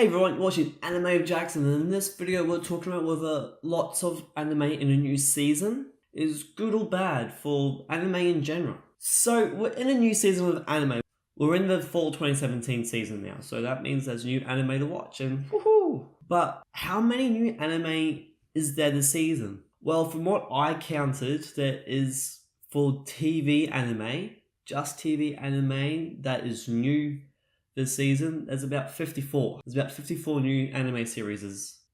Hey everyone, you're watching Anime with Jackson, and in this video we're talking about whether lots of anime in a new season is good or bad for anime in general. So we're in a new season of anime. We're in the fall 2017 season now, so that means there's new anime to watch, and woohoo! But how many new anime is there this season? Well, from what I counted, there is for TV anime, just TV anime that is new this season, there's about 54. There's about 54 new anime series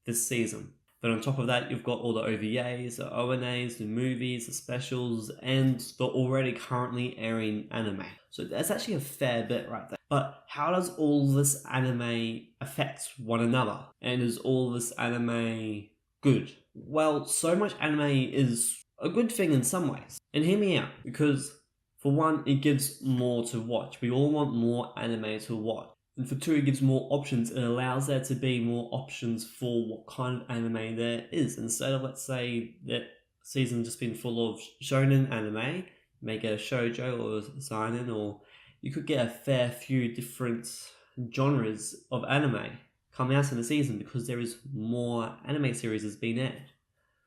this season. But on top of that, you've got all the OVAs, the ONAs, the movies, the specials, and the already currently airing anime. So that's actually a fair bit right there. But how does all this anime affect one another? And is all this anime good? Well, so much anime is a good thing in some ways. And hear me out, because for one, it gives more to watch. We all want more anime to watch. And for two, it gives more options. It allows there to be more options for what kind of anime there is. Instead of, let's say, that season just been full of shonen anime, you may get a shoujo or a seinen, or you could get a fair few different genres of anime coming out in the season because there is more anime series that's been aired,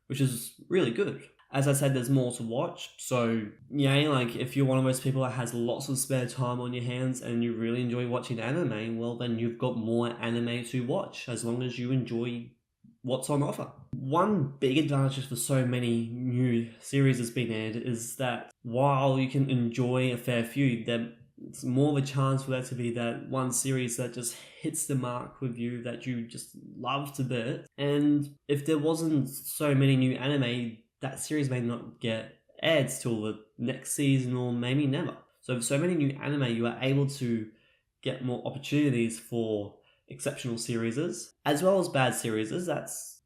which is really good. As I said, there's more to watch, so yeah, like if you're one of those people that has lots of spare time on your hands and you really enjoy watching anime, well then you've got more anime to watch as long as you enjoy what's on offer. One big advantage for so many new series that's been aired is that while you can enjoy a fair few, there's more of a chance for there to be that one series that just hits the mark with you that you just love to bits. And if there wasn't so many new anime, that series may not get aired till the next season or maybe never. So with so many new anime, you are able to get more opportunities for exceptional series as well as bad series.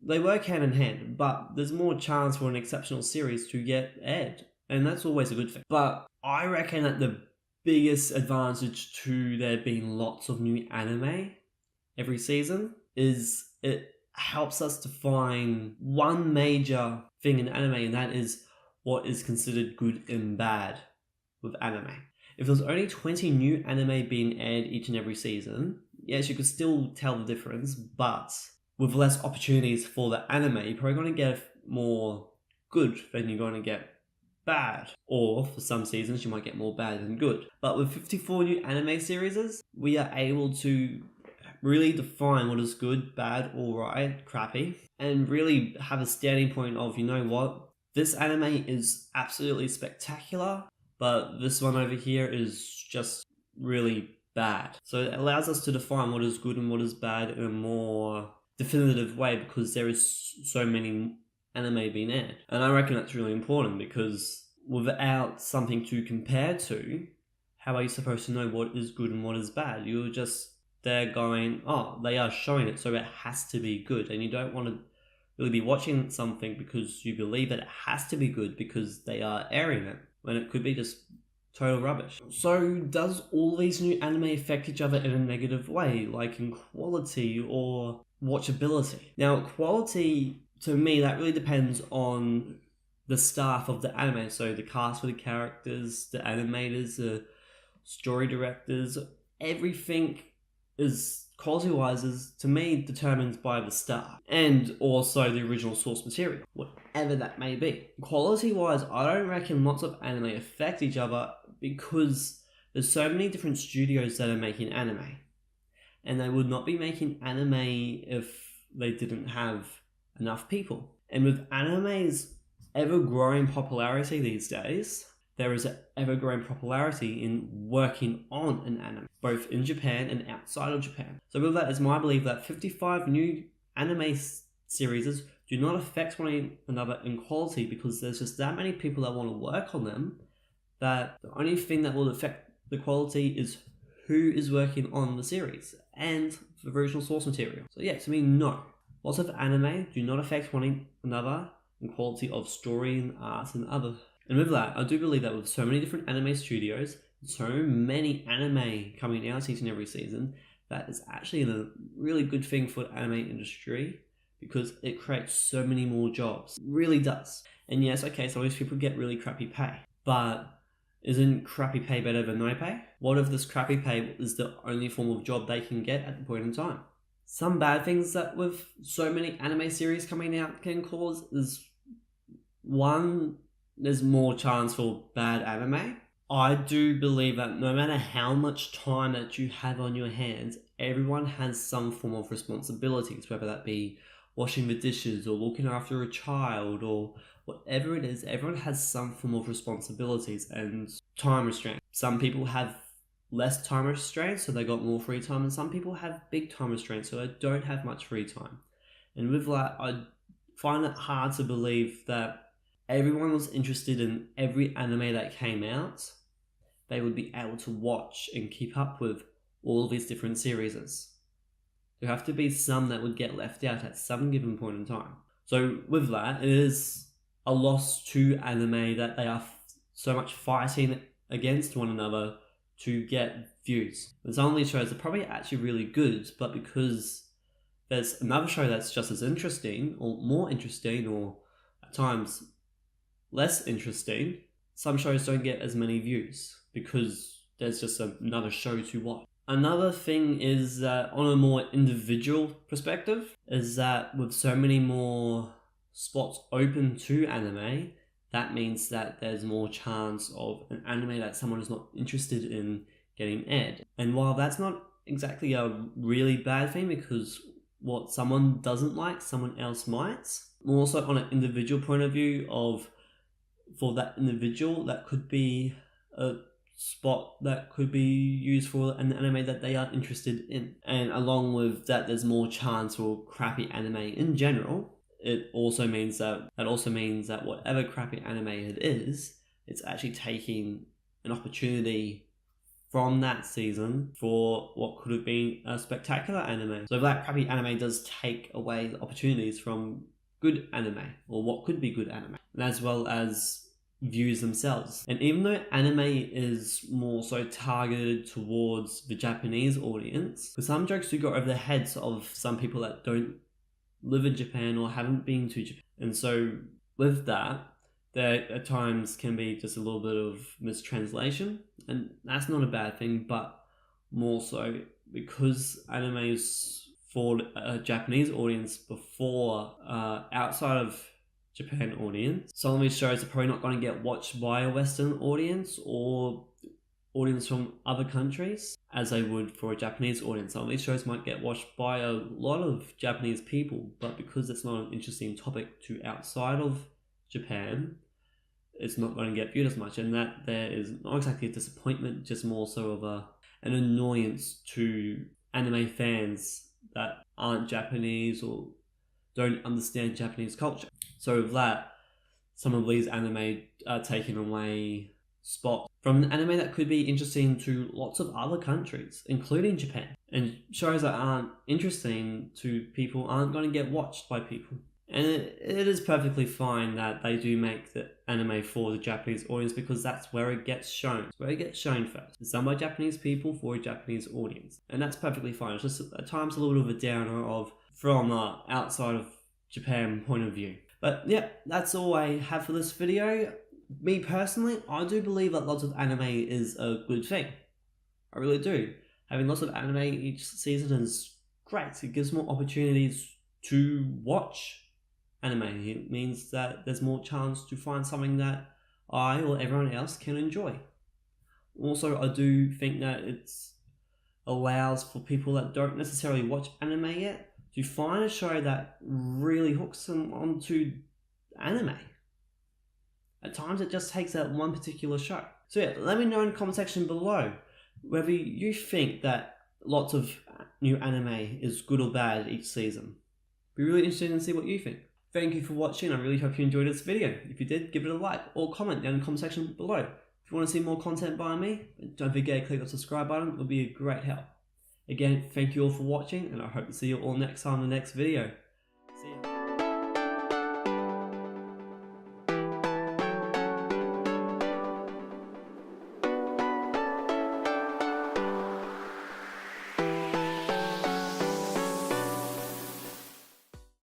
They work hand in hand, but there's more chance for an exceptional series to get aired, and that's always a good thing. But I reckon that the biggest advantage to there being lots of new anime every season is it helps us to find one major thing in anime, and that is what is considered good and bad with anime. If there's only 20 new anime being aired each and every season, yes, you could still tell the difference, but with less opportunities for the anime, you're probably going to get more good than you're going to get bad. Or for some seasons, you might get more bad than good. But with 54 new anime series, we are able to really define what is good, bad, alright, crappy, and really have a standing point of, you know what, this anime is absolutely spectacular, but this one over here is just really bad. So it allows us to define what is good and what is bad in a more definitive way because there is so many anime being aired. And I reckon that's really important because without something to compare to, how are you supposed to know what is good and what is bad? You're just they're going, oh, they are showing it, so it has to be good. And you don't want to really be watching something because you believe that it has to be good because they are airing it, when it could be just total rubbish. So does all these new anime affect each other in a negative way, like in quality or watchability? Now, quality, to me, that really depends on the staff of the anime. So the cast for the characters, the animators, the story directors, everything is quality-wise is, to me, determined by the staff and also the original source material, whatever that may be. Quality-wise, I don't reckon lots of anime affect each other because there's so many different studios that are making anime, and they would not be making anime if they didn't have enough people. And with anime's ever-growing popularity these days, there is an ever-growing popularity in working on an anime, both in Japan and outside of Japan. So with that, it's my belief that 55 new anime series do not affect one another in quality because there's just that many people that want to work on them that the only thing that will affect the quality is who is working on the series and the original source material. So yeah, to me, no. Lots of anime do not affect one another in quality of story and art and other. And with that, I do believe that with so many different anime studios, so many anime coming out each and every season, that is actually a really good thing for the anime industry because it creates so many more jobs. It really does. And yes, okay, some of these people get really crappy pay, but isn't crappy pay better than no pay? What if this crappy pay is the only form of job they can get at the point in time? Some bad things that with so many anime series coming out can cause is, one, there's more chance for bad anime. I do believe that no matter how much time that you have on your hands, everyone has some form of responsibilities, whether that be washing the dishes or looking after a child or whatever it is. Everyone has some form of responsibilities and time restraint. Some people have less time restraints, so they got more free time, and some people have big time restraints, so they don't have much free time. And with that, I find it hard to believe that everyone was interested in every anime that came out. They would be able to watch and keep up with all of these different series. There have to be some that would get left out at some given point in time. So with that, it is a loss to anime that they are so much fighting against one another to get views. Some of these shows are probably actually really good, but because there's another show that's just as interesting or more interesting or at times less interesting, some shows don't get as many views because there's just another show to watch. Another thing is that on a more individual perspective is that with so many more spots open to anime, that means that there's more chance of an anime that someone is not interested in getting aired. And while that's not exactly a really bad thing, because what someone doesn't like, someone else might, more so on an individual point of view of, for that individual, that could be a spot that could be used for an anime that they are interested in. And along with that, there's more chance for crappy anime in general. It also means that whatever crappy anime it is, it's actually taking an opportunity from that season for what could have been a spectacular anime. So that crappy anime does take away the opportunities from good anime, or what could be good anime, and as well as views themselves. And even though anime is more so targeted towards the Japanese audience, because some jokes do go over the heads of some people that don't live in Japan or haven't been to Japan. And so with that, there at times can be just a little bit of mistranslation, and that's not a bad thing, but more so because anime is for a Japanese audience before outside of Japan audience. Some of these shows are probably not going to get watched by a Western audience or audience from other countries as they would for a Japanese audience. Some of these shows might get watched by a lot of Japanese people, but because it's not an interesting topic to outside of Japan, it's not going to get viewed as much, and that there is not exactly a disappointment, just more so of an annoyance to anime fans that aren't Japanese or don't understand Japanese culture. So with that, some of these anime are taking away spots from an anime that could be interesting to lots of other countries, including Japan. And shows that aren't interesting to people aren't going to get watched by people. And it is perfectly fine that they do make the anime for the Japanese audience, because that's where it gets shown. It's where it gets shown first. It's done by Japanese people for a Japanese audience. And that's perfectly fine. It's just at times a little bit of a downer of from outside of Japan point of view. But yeah, that's all I have for this video. Me personally, I do believe that lots of anime is a good thing. I really do. Having lots of anime each season is great. It gives more opportunities to watch anime. It means that there's more chance to find something that I or everyone else can enjoy. Also, I do think that it allows for people that don't necessarily watch anime yet to find a show that really hooks them onto anime. At times it just takes that one particular show. So yeah, let me know in the comment section below whether you think that lots of new anime is good or bad each season. Be really interested in see what you think. Thank you for watching. I really hope you enjoyed this video. If you did, give it a like or comment down in the comment section below. If you want to see more content by me, don't forget to click the subscribe button. It will be a great help. Again, thank you all for watching, and I hope to see you all next time in the next video.